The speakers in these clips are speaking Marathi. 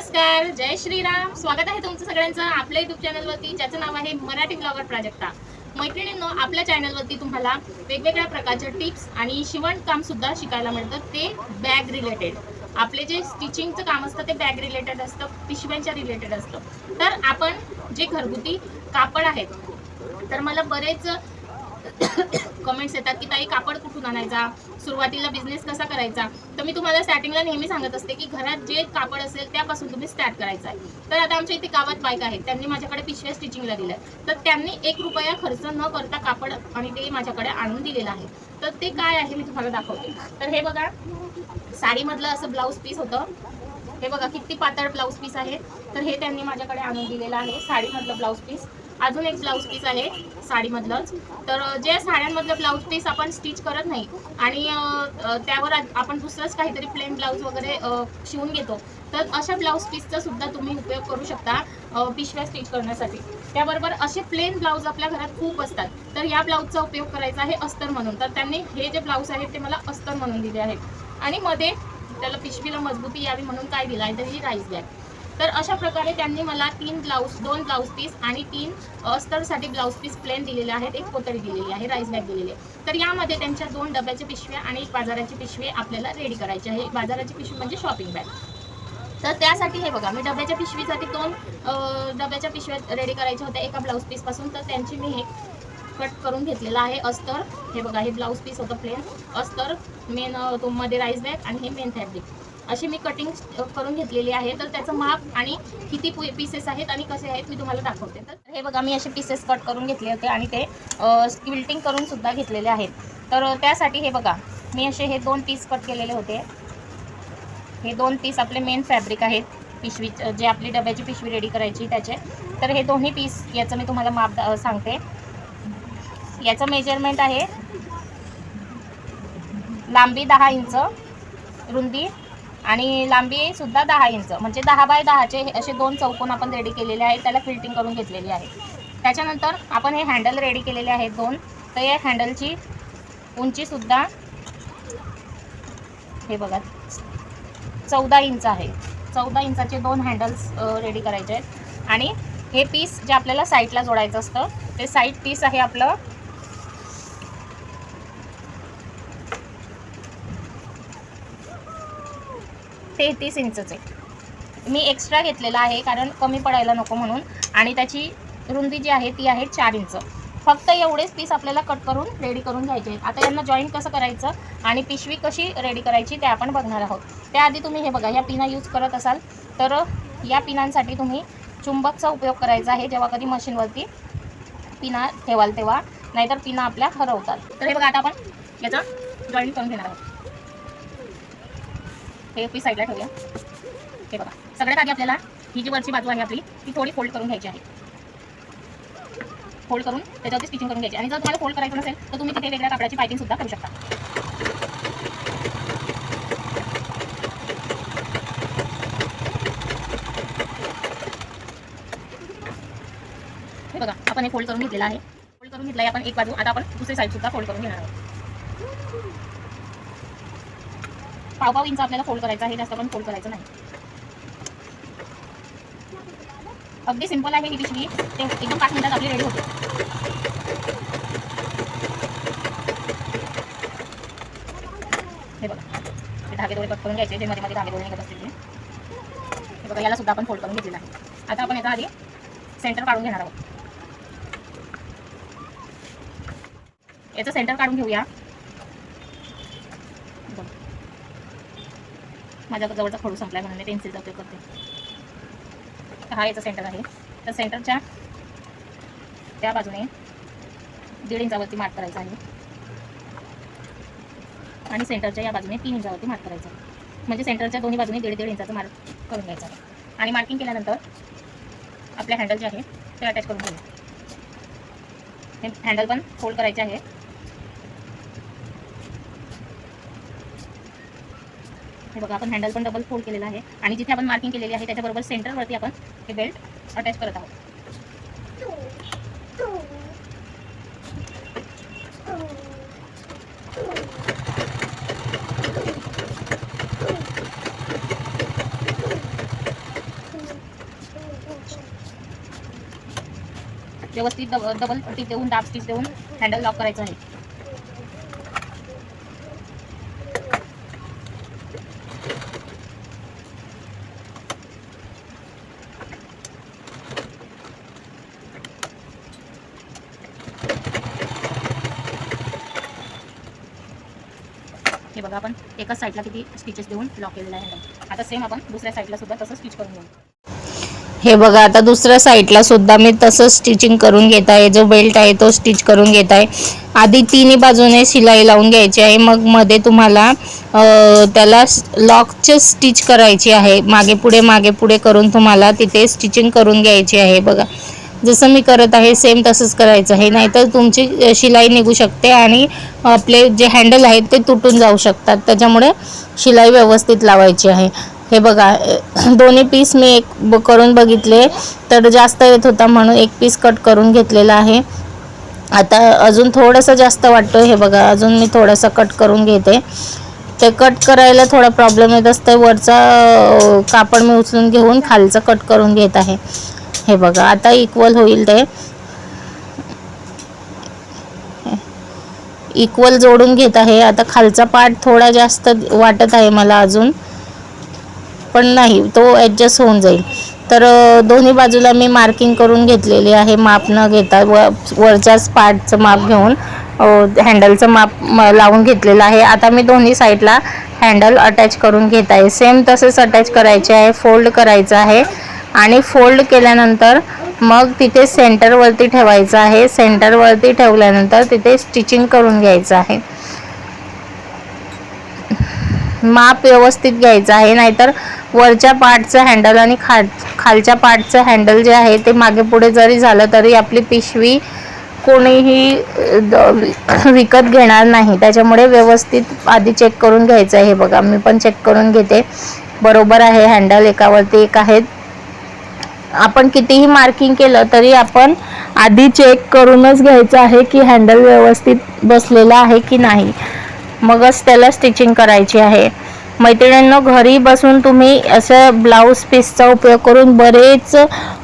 नमस्कार, जय श्रीराम. स्वागत आहे तुमचं सगळ्यांचं आपल्या युट्यूब चॅनलवरती, ज्याचं नाव आहे मराठी ब्लॉगर प्राजक्ता. मैत्रिणींनो, आपल्या चॅनलवरती तुम्हाला वेगवेगळ्या प्रकारच्या टिप्स आणि शिवणकाम सुद्धा शिकायला मिळतं. ते बॅग रिलेटेड. आपले जे स्टिचिंगचं काम असतं ते बॅग रिलेटेड असतं, पिशव्यांच्या रिलेटेड असतं. तर आपण जे घरगुती कापड आहेत, तर मला बरेच कमेंट्स येतात की ताई कापड कुठून आणायचा, सुरुवातीला बिझनेस कसा करायचा. तर मी तुम्हाला स्टार्टिंगला नेहमी सांगत असते की घरात जे कापड असेल त्यापासून तुम्ही स्टार्ट करायचं आहे. तर आता आमच्या इथे गावात बायका आहेत, त्यांनी माझ्याकडे पिशव्या स्टिचिंगला दिल्या, तर त्यांनी 1 रुपया खर्च न करता कापड आणि ते माझ्याकडे आणून दिलेलं आहे. तर ते काय आहे मी तुम्हाला दाखवते. तर हे बघा, साडीमधलं असं ब्लाऊज पीस होतं. हे बघा किती पातळ ब्लाऊज पीस आहे. तर हे त्यांनी माझ्याकडे आणून दिलेलं आहे, साडीमधलं ब्लाऊज पीस. अजून एक ब्लाऊज पीस आहे साडीमधलंच. तर जे साड्यांमधलं ब्लाऊज पीस आपण स्टिच करत नाही आणि त्यावर आपण दुसरंच काहीतरी प्लेन ब्लाऊज वगैरे शिवून घेतो, तर अशा ब्लाऊज पीसचा सुद्धा तुम्ही उपयोग करू शकता पिशव्या स्टिच करण्यासाठी. त्याबरोबर असे प्लेन ब्लाऊज आपल्या घरात खूप असतात, तर या ब्लाऊजचा उपयोग करायचा आहे अस्तर म्हणून. तर त्यांनी हे जे ब्लाऊज आहेत ते मला अस्तर म्हणून दिले आहेत आणि मध्ये त्याला पिशवीला मजबूती यावी म्हणून काय दिलं आहे, तर ही राईस बॅग. तर अशा प्रकारे त्यांनी मला 2 ब्लाऊज पीस आणि 3 अस्तरसाठी ब्लाऊज पीस प्लेन दिलेले आहेत, एक पोतळी दिलेली आहे, राईस बॅग दिलेली आहे. तर यामध्ये त्यांच्या 2 डब्याच्या पिशव्या आणि एक बाजाराची पिशवी आपल्याला रेडी करायची आहे. बाजाराची पिशवी म्हणजे शॉपिंग बॅग. तर त्यासाठी हे बघा, मी डब्याच्या पिशवीसाठी 2 डब्याच्या पिशव्या रेडी करायच्या होत्या एका ब्लाऊज पीसपासून. तर त्यांची मी हे कट करून घेतलेला आहे अस्तर. हे बघा, हे ब्लाऊज पीस होतं प्लेन, अस्तर, मेन तो मध्ये राईस बॅग आणि हे मेन फॅब्रिक. अशी मी कटिंग करून घेतलेली आहे. तर त्याचं माप आणि किती पीसेस आहेत आणि कसे आहेत मी तुम्हाला दाखवते. तर हे बघा, मी असे पीसेस कट करून घेतले होते आणि ते क्विल्टिंग करून सुद्धा घेतलेले आहेत. तर त्यासाठी हे बघा, मी असे हे 2 पीस कट केलेले होते. हे 2 पीस आपले मेन फॅब्रिक आहेत, पिशवी जे आपली डब्याची पिशवी रेडी करायची त्याचे. तर हे दोन्ही पीस, याचं मी तुम्हाला माप सांगते. याचं मेजरमेंट आहे लांबी 10 इंच, रुंदी आणि लांबी सुद्धा 10 इंच, म्हणजे 10 बाय 10चे असे 2 चौकोन आपण रेडी केलेले आहेत. त्याला फिल्टिंग करून घेतलेली आहे. त्याच्यानंतर आपण हे हँडल रेडी केलेले आहेत 2. तर या हँडलची उंचीसुद्धा हे बघा 14 इंच आहे. 14 इंचाचे 2 हँडल्स रेडी करायचे आहेत. आणि हे पीस जे आपल्याला साईडला जोडायचं असतं, ते साईड पीस आहे आपलं 33 इंचचे. मी एक्स्ट्रा घेतलेला आहे कारण कमी पडायला नको म्हणून. आणि त्याची रुंदी जी आहे ती आहे 4 इंच. फक्त एवढेच पीस आपल्याला कट करून रेडी करून घ्यायचे आहेत. आता यांना जॉईन कसं करायचं आणि पिशवी कशी रेडी करायची ते आपण बघणार आहोत. त्याआधी तुम्ही हे बघा, या पिना यूज करत असाल तर या पिनांसाठी तुम्ही चुंबकचा उपयोग करायचा आहे जेव्हा कधी मशीनवरती पिना ठेवाल तेव्हा, नाहीतर पिना आपल्या हरवतात. तर हे बघा, आता आपण याचं जॉईन करून घेणार आहोत. हे पीस साईडला ठेवूया. हे बघा, सगळ्यात आधी आपल्याला ही जी वरची बाजू आहे आपली ती थोडी फोल्ड करून घ्यायची आहे. फोल्ड करून त्याच्यावरती स्टिचिंग करून घ्यायची. आणि जर तुम्हाला फोल्ड करायचं नसेल तर तुम्ही तिथे वेगळ्या कापडाची पायपिंग सुद्धा करू शकता. हे बघा, आपण हे फोल्ड करून घेतलेलं आहे. फोल्ड करून घेतलं आहे आपण एक बाजू. आता आपण दुसरी साईड सुद्धा फोल्ड करून घेणार आहोत. पाव इंच आपल्याला फोल्ड करायचं आहे, जास्त पण फोल्ड करायचं नाही. अगदी सिंपल आहे ही पिशवी. ते एकदम 5 मिनिटात आपली रेडी होते. हे बघा, हे धागे दोरे कट करून घ्यायचे, जे मध्ये मध्ये धागे दोरे निघत असतील ते. हे बघा, याला सुद्धा आपण फोल्ड करून घेतलेलं आहे. आता आपण याचा आधी सेंटर काढून घेणार आहोत. याचं सेंटर काढून घेऊया. माझ्या जवळचा खडू संपला म्हणून मी पेन्सिलचा उपयोग करते. हा याचा सेंटर आहे. तर सेंटरच्या त्या बाजूने 1.5 इंचावरती मार्क करायचा आहे आणि सेंटरच्या या बाजूने 3 इंचावरती मार्क करायचा आहे. म्हणजे सेंटरच्या दोन्ही बाजूने 1.5 इंचाचा मार्क करून घ्यायचा आहे. आणि मार्किंग केल्यानंतर आपल्या हँडल जे आहे ते अटॅच करून घेऊया. हे हँडल पण फोल्ड करायचे आहे. हे बघा, आपण हँडल पण डबल फोल्ड केलेला आहे. आणि जिथे आपण मार्किंग केलेली आहे त्याच्याबरोबर सेंटरवरती आपण हे बेल्ट अटॅच करत आहोत. व्यवस्थित डबल टिप देऊन दाब स्टिच देऊन हँडल लॉक करायचं आहे. हे बघा आपण एकाच साईडला किती स्टिचेस देऊन लॉक केलेला आहे हँडल. आता सेम आपण दुसऱ्या साईडला सुद्धा तसं स्टिच करून घेऊ. हे बघा आता दुसऱ्या साईडला सुद्धा मी तसंच स्टिचिंग करून घेत आहे. जो बेल्ट आहे तो स्टिच करून घेत आहे. आधी तिन्ही बाजूने शिलाई लावून घ्यायची आहे, मग मध्ये तुम्हाला त्याला लॉकचे स्टिच करायची आहे. मागे पुढे करून तुम्हाला तिथे स्टिचिंग करून घ्यायची आहे. बघा जसं मी करत आहे सेम तसंच करायचं आहे, नाहीतर तुमची शिलाई निघू शकते आणि आपले जे हँडल आहेत ते तुटून जाऊ शकतात. त्याच्यामुळे शिलाई व्यवस्थित लावायची आहे. हे बघा दोन्ही पीस मी एक करून बघितले तर जास्त येत होता म्हणून एक पीस कट करून घेतलेला आहे. आता अजून थोडंसं जास्त वाटतं. हे बघा अजून मी थोडंसं कट करून घेते. ते कट करायला थोडा प्रॉब्लेम येत असते. वरचा कापड मी उचलून घेऊन खालचं कट करून घेत आहे. हे बघा आता इक्वल होईल, ते इक्वल जोडून घेत आहे. आता खालचा पार्ट थोडा जास्त वाटत आहे मला अजून, पण नाही तो ॲडजस्ट होऊन जाईल. तर दोन्ही बाजूला मी मार्किंग करून घेतलेली आहे. माप न घेता वरच्याच पार्टचं माप घेऊन हँडलचं माप लावून घेतलेलं आहे. आता मी दोन्ही साईडला हँडल अटॅच करून घेत आहे. सेम तसंच अटॅच करायचे आहे. फोल्ड करायचं आहे आणि फोल्ड केल्यानंतर मग तिथे सेंटरवरती ठेवायचं आहे. सेंटरवरती ठेवल्यानंतर तिथे स्टिचिंग करून घ्यायचं आहे. माप व्यवस्थित घ्यायचं आहे, नाहीतर वरच्या पार्टचं हँडल आणि खालच्या पार्टचं हँडल जे आहे ते मागे पुढे जरी झालं तरी आपली पिशवी कोणीही विकत घेणार नाही. त्याच्यामुळे व्यवस्थित आधी चेक करून घ्यायचं आहे. हे बघा मी पण चेक करून घेते, बरोबर आहे हँडल एकावरती एक आहेत. आपण कितीही मार्किंग केलं तरी आपण आधी चेक करूनच घ्यायचं आहे की हँडल व्यवस्थित बसलेला आहे की नाही, मगच त्याला स्टिचिंग करायची आहे. मैत्रिणींनो घरी बसून तुम्ही असं ब्लाऊज पीसचा उपयोग करून बरेच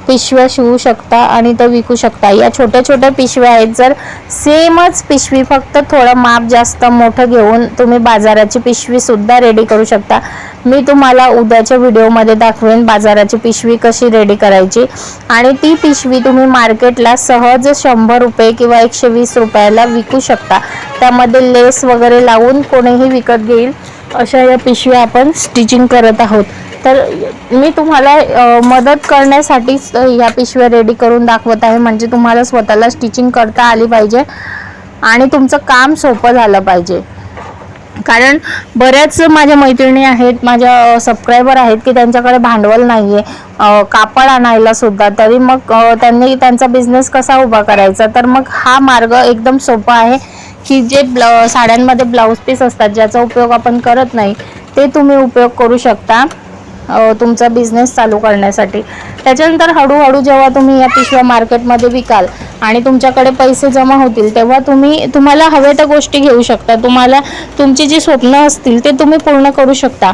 पिशव्या शिवू शकता आणि ते विकू शकता. या छोट्या छोट्या पिशव्या आहेत, जर सेमच पिशवी फक्त थोडं माप जास्त मोठं घेऊन तुम्ही बाजाराची पिशवी सुद्धा रेडी करू शकता. मी तुम्हाला उद्याच्या व्हिडिओमध्ये दाखवेन बाजाराची पिशवी कशी रेडी करायची, आणि ती पिशवी तुम्ही मार्केटला सहज 100 रुपये किंवा 120 रुपयाला विकू शकता. त्यामध्ये लेस वगैरे लावून कोणीही विकत घेईल अशा या पिशव्या आपण स्टिचिंग करत आहोत. तर मी तुम्हाला मदत करण्यासाठीच या पिशव्या रेडी करून दाखवत आहे, म्हणजे तुम्हाला स्वतःला स्टिचिंग करता आली पाहिजे आणि तुमचं काम सोपं झालं पाहिजे. कारण बऱ्याच माझ्या मैत्रिणी आहेत, माझ्या सबस्क्रायबर आहेत की त्यांच्याकडे भांडवल नाही आहे कापड आणायला सुद्धा, तरी मग त्यांनी त्यांचा बिझनेस कसा उभा करायचा. तर मग हा मार्ग एकदम सोपा आहे की जे साड्यांमध्ये ब्लाऊज पीस असतात ज्याचा उपयोग आपण करत नाही ते तुम्ही उपयोग करू शकता तुमचा बिझनेस चालू करण्यासाठी. त्याच्यानंतर हळूहळू जेव्हा तुम्ही या पिशव्या मार्केटमध्ये विकाल आणि तुमच्याकडे पैसे जमा होतील तेव्हा तुम्हाला हव्या त्या गोष्टी घेऊ शकता. तुम्हाला तुमची जी स्वप्न असतील ते तुम्ही पूर्ण करू शकता.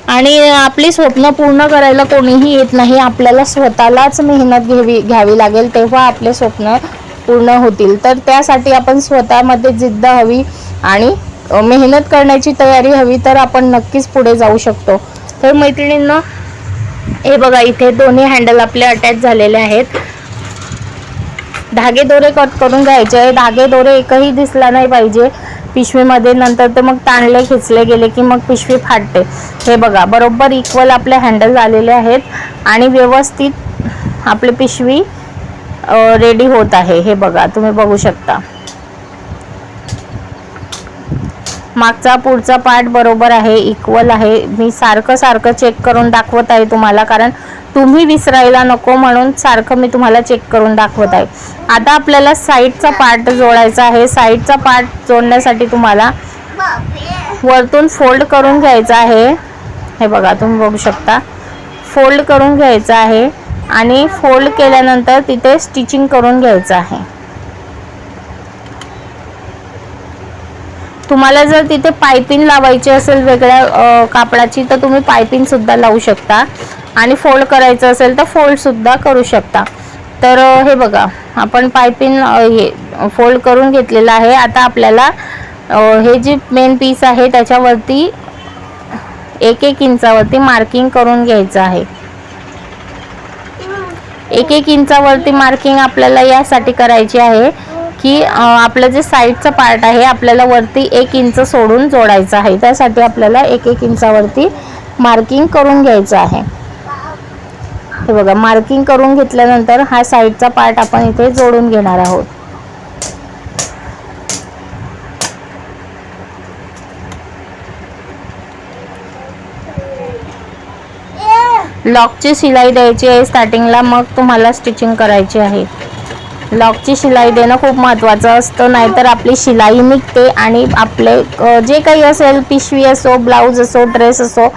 आणि आपली स्वप्न पूर्ण करायला कोणीही येत नाही, आपल्याला स्वतःलाच मेहनत घ्यावी लागेल तेव्हा आपले स्वप्न पूर्ण होतील. तर त्यासाठी आपण स्वतःमध्ये जिद्द हवी आणि मेहनत करण्याची तयारी हवी, तर आपण नक्कीच पुढे जाऊ शकतो. तर मैत्रिणींनो हे बघा इथे दोन्ही हँडल आपले अटॅच झालेले आहेत. धागे दोरे कट करून घ्यायचे आहे. धागे दोरे एकही दिसला नाही पाहिजे पिशवीमध्ये, नंतर ते मग ताणले खिचले गेले की मग पिशवी फाटते. हे बघा बरोबर इक्वल आपले हँडल झालेले आहेत आणि व्यवस्थित आपली पिशवी रेडी होत आहे. हे बघा तुम्ही बघू शकता मागचा पुढचा पार्ट बरोबर आहे, इक्वल आहे. मी सारखं चेक करून दाखवत आहे तुम्हाला, कारण तुम्ही विसरायला नको म्हणून सारखं मी तुम्हाला चेक करून दाखवत आहे. आता आपल्याला साईडचा पार्ट जोडायचा आहे. साईडचा पार्ट जोडण्यासाठी तुम्हाला वरतून फोल्ड करून घ्यायचा आहे. हे बघा तुम्ही बघू शकता फोल्ड करून घ्यायचा आहे आणि फोल्ड केल्यानंतर तिथे स्टिचिंग करून घ्यायचं आहे. तुम्हाला जर तिथे पायपिंग लावायची असेल वेगळ्या कापडाची तर तुम्ही पायपिंग सुद्धा लावू शकता आणि फोल्ड करायचं असेल तर फोल्ड सुद्धा करू शकता. तर हे बघा आपण पायपिंग हे फोल्ड करून घेतलेलं आहे. आता आपल्याला हे जे मेन पीस आहे त्याच्यावरती 1-1 इंचावरती मार्किंग करून घ्यायचं आहे. 1-1 इंचावरती मार्किंग आपल्याला यासाठी करायची आहे की आपलं जे साईडचा पार्ट आहे आपल्याला वरती 1 इंच सोडून जोडायचं आहे. त्यासाठी आपल्याला 1-1 इंचावरती मार्किंग करून घ्यायचं आहे. हे बघा, मार्किंग करून घेतल्यानंतर हा साईडचा पार्ट आपण इथे जोडून घेणार आहोत. लॉकची शिलाई द्यायची आहे स्टार्टिंगला, मग तुम्हाला स्टिचिंग करायची आहे. लॉकची शिलाई देणं खूप महत्त्वाचं असतं, नाहीतर आपली शिलाई निघते आणि आपले जे काही असेल, पिशवी असो, ब्लाऊज असो, ड्रेस असो,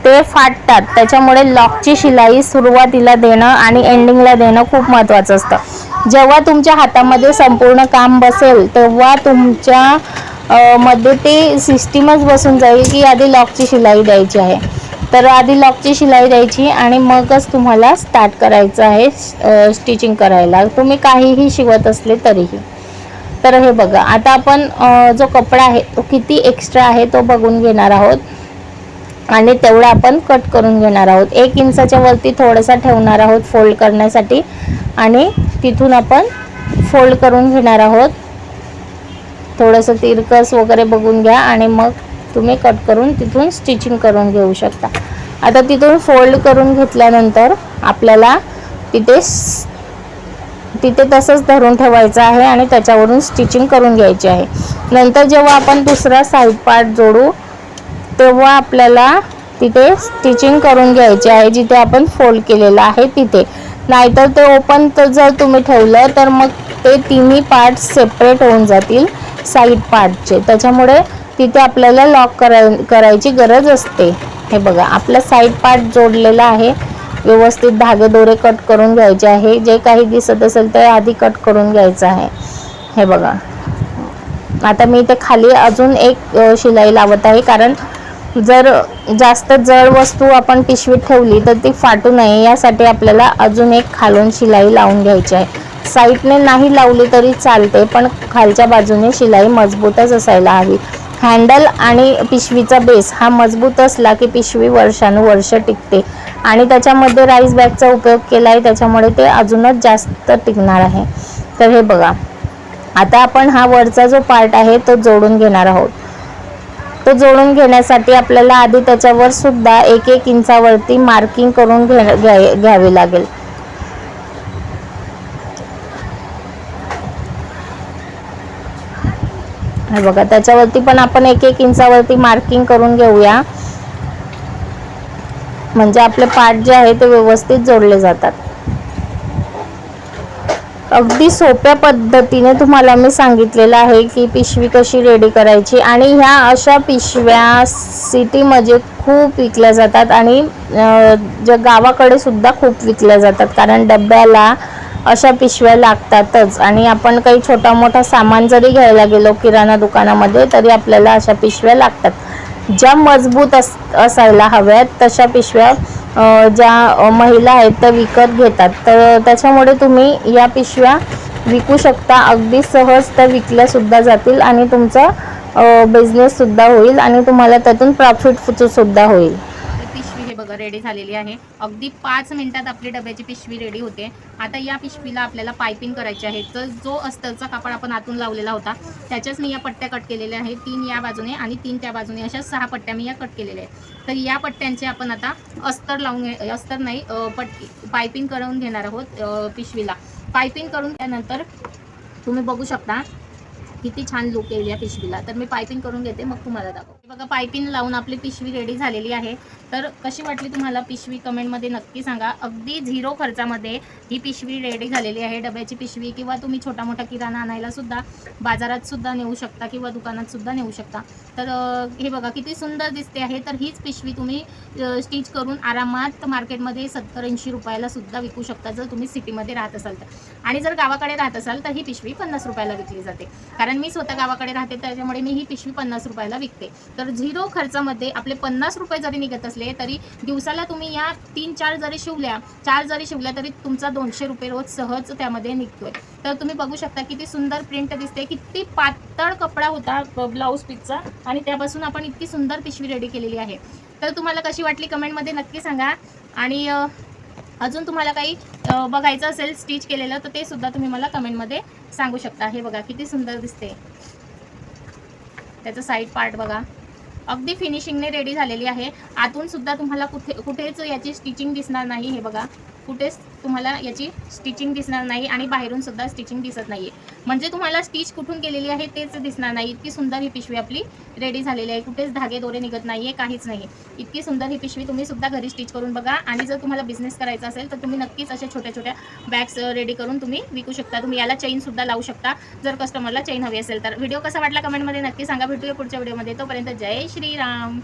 ते फाटतात. त्याच्यामुळे लॉकची शिलाई सुरुवातीला देणं आणि एंडिंगला देणं खूप महत्त्वाचं असतं. जेव्हा तुमच्या हातामध्ये संपूर्ण काम बसेल तेव्हा तुमच्या मध्ये ते सिस्टीमच बसून जाईल की आधी लॉकची शिलाई द्यायची आहे. तर आधी लॉकची शिलाई द्यायची आणि मगच तुम्हाला स्टार्ट करायचं आहे स्टिचिंग करायला, तुम्ही काहीही शिवत असले तरीही. तर हे बघा, आता आपण जो कपडा आहे तो किती एक्स्ट्रा आहे तो बघून घेणार आहोत आणि तेवढा आपण कट करून घेणार आहोत. 1 इंचाच्या वरती थोडासा ठेवणार आहोत फोल्ड करण्यासाठी आणि तिथून आपण फोल्ड करून घेणार आहोत. थोडंसं तिरकस वगैरे बघून घ्या आणि मग तुम्ही कट करून तिथून स्टिचिंग करून घेऊ शकता. आता तिथून फोल्ड करून घेतल्यानंतर आपल्याला तिथे तसंच धरून ठेवायचं आहे आणि त्याच्यावरून स्टिचिंग करून घ्यायची आहे. नंतर जेव्हा आपण दुसरा साईड पार्ट जोडू तेव्हा आपल्याला तिथे स्टिचिंग करून घ्यायची आहे जिथे आपण फोल्ड केलेलं आहे तिथे. नाहीतर ते ओपन जर तुम्ही ठेवलं तर मग ते तिन्ही पार्ट सेपरेट होऊन जातील साईड पार्टचे. त्याच्यामुळे तिथे आपल्याला लॉक करायची गरज असते. हे बघा, आपला साईड पार्ट जोडलेला आहे. व्यवस्थित धागे दोरे कट करून घ्यायचे आहे. जे काही दिसत असेल ते आधी कट करून घ्यायचं आहे. हे बघा, आता मी इथे खाली अजून एक शिलाई लावत आहे, कारण जर जास्त जड वस्तू आपण पिशवीत ठेवली तर ती फाटू नये यासाठी आपल्याला अजून एक खालून शिलाई लावून घ्यायची आहे. साईडने नाही लावली तरी चालते, पण खालच्या बाजूने शिलाई मजबूतच असायला हवी. हँडल आणि पिशवीचा बेस हा मजबूत असला की पिशवी वर्षानुवर्ष टिकते आणि त्याच्यामध्ये राईस बॅगचा उपयोग केला आहे त्याच्यामुळे ते अजूनच जास्त टिकणार आहे. तर हे बघा, आता आपण हा वरचा जो पार्ट आहे तो जोडून घेणार आहोत. तो जोडून घेण्यासाठी आपल्याला आधी त्याच्यावर सुद्धा 1-1 इंचावरती मार्किंग करून घ्यावी लागेल. हे बघा, त्याच्यावरती पण आपण 1-1 इंचावरती मार्किंग करून घेऊया, म्हणजे आपले पार्ट जे आहे ते व्यवस्थित जोडले जातात. अगदी सोप्या पद्धतीने तुम्हाला मी सांगितलेलं आहे की पिशवी कशी रेडी करायची. आणि ह्या अशा पिशव्या सिटीमध्ये खूप विकल्या जातात आणि ज्या गावाकडे सुद्धा खूप विकल्या जातात, कारण डब्याला अशा पिशव्या लागतातच. आणि आपण काही छोटा मोठा सामान जरी घ्यायला गेलो किराणा दुकानामध्ये तरी आपल्याला अशा पिशव्या लागतात. ज्या मजबूत असायला हव्यात तशा पिशव्या ज्या महिला आहेत त्या विकत घेतात. तर त्याच्यामुळे तुम्ही या पिशव्या विकू शकता. अगदी सहज त्या विकल्यासुद्धा जातील आणि तुमचा बिझनेससुद्धा होईल आणि तुम्हाला त्यातून प्रॉफिटसुद्धा होईल. पिशवी हे बघा रेडी झालेली आहे. अगदी 5 मिनिटात आपली डब्याची पिशवी रेडी होते. आता या पिशवीला आपल्याला पायपिंग करायची आहे. तर जो अस्तरचा कापड आपण आतून लावलेला होता त्याच्याच मी या पट्ट्या कट केलेल्या आहेत. 3 या बाजूने आणि 3 त्या बाजूने, अशा 6 पट्ट्या मी या कट केलेल्या आहेत. तर या पट्ट्यांचे आपण आता अस्तर लावून अस्तर नाही पायपिंग करून घेणार आहोत पिशवीला. पायपिंग करून त्यानंतर तुम्ही बघू शकता किती छान लुक येईल या पिशवीला. तर मी पायपिंग करून घेते मग तुम्हाला दाखवते. बघा, पायपिंग लावून आपली पिशवी रेडी झालेली आहे. तर कशी वाटली तुम्हाला पिशवी कमेंटमध्ये नक्की सांगा. अगदी 0 खर्चामध्ये ही पिशवी रेडी झालेली आहे. डब्याची पिशवी किंवा तुम्ही छोटा मोठा किराणा आणायला सुद्धा बाजारात सुद्धा नेऊ शकता किंवा दुकानात सुद्धा नेऊ शकता. तर हे बघा किती सुंदर दिसते आहे. तर हीच पिशवी तुम्ही स्टिच करून आरामात मार्केटमध्ये 70-80 रुपयाला सुद्धा विकू शकता जर तुम्ही सिटीमध्ये राहत असाल तर. आणि जर गावाकडे राहत असाल तर ही पिशवी 50 रुपयाला विकली जाते. कारण मी स्वतः गावाकडे राहते त्याच्यामुळे मी ही पिशवी 50 रुपयाला विकते. तर 0 खर्चामध्ये आपले 50 रुपये जरी निघत असले तरी दिवसाला तुम्ही या 3-4 जरी शिवल्या 4 जरी शिवल्या तरी तुमचा 200 रुपये रोज सहज त्यामध्ये निघतोय. तर तुम्ही बघू शकता किती सुंदर प्रिंट दिसते, किती पातळ कपडा होता ब्लाऊज पीसचा आणि त्यापासून आपण इतकी सुंदर पिशवी रेडी केलेली आहे. तर तुम्हाला कशी वाटली कमेंटमध्ये नक्की सांगा. आणि अजून तुम्हाला काही बघायचं असेल स्टिच केलेलं तर ते सुद्धा तुम्ही मला कमेंटमध्ये सांगू शकता. हे बघा किती सुंदर दिसते, त्याचं साईड पार्ट बघा अगदी फिनिशिंगने रेडी झालेली आहे. आतून सुद्धा तुम्हाला कुठेच याची स्टिचिंग दिसणार नाही. हे बघा कुठेच तुम्हाला याची स्टिचिंग दिसणार नाही आणि बाहेरून सुद्धा स्टिचिंग दिसत नाही आहे, म्हणजे तुम्हाला स्टिच कुठून केलेली आहे तेच दिसणार नाही. इतकी सुंदर ही पिशवी आपली रेडी झालेली आहे, कुठेच धागे दोरे निघत नाही आहे, काहीच नाही. इतकी सुंदर ही पिशवी तुम्ही सुद्धा घरी स्टिच करून बघा. आणि जर तुम्हाला बिझनेस करायचा असेल तर तुम्ही नक्कीच अशा छोट्या छोट्या बॅग्स रेडी करून तुम्ही विकू शकता. तुम्ही याला चेनसुद्धा लावू शकता जर कस्टमरला चेन हवी असेल तर. व्हिडिओ कसा वाटला कमेंटमध्ये नक्की सांगा. भेटूया पुढच्या व्हिडिओमध्ये, तोपर्यंत जय श्रीराम.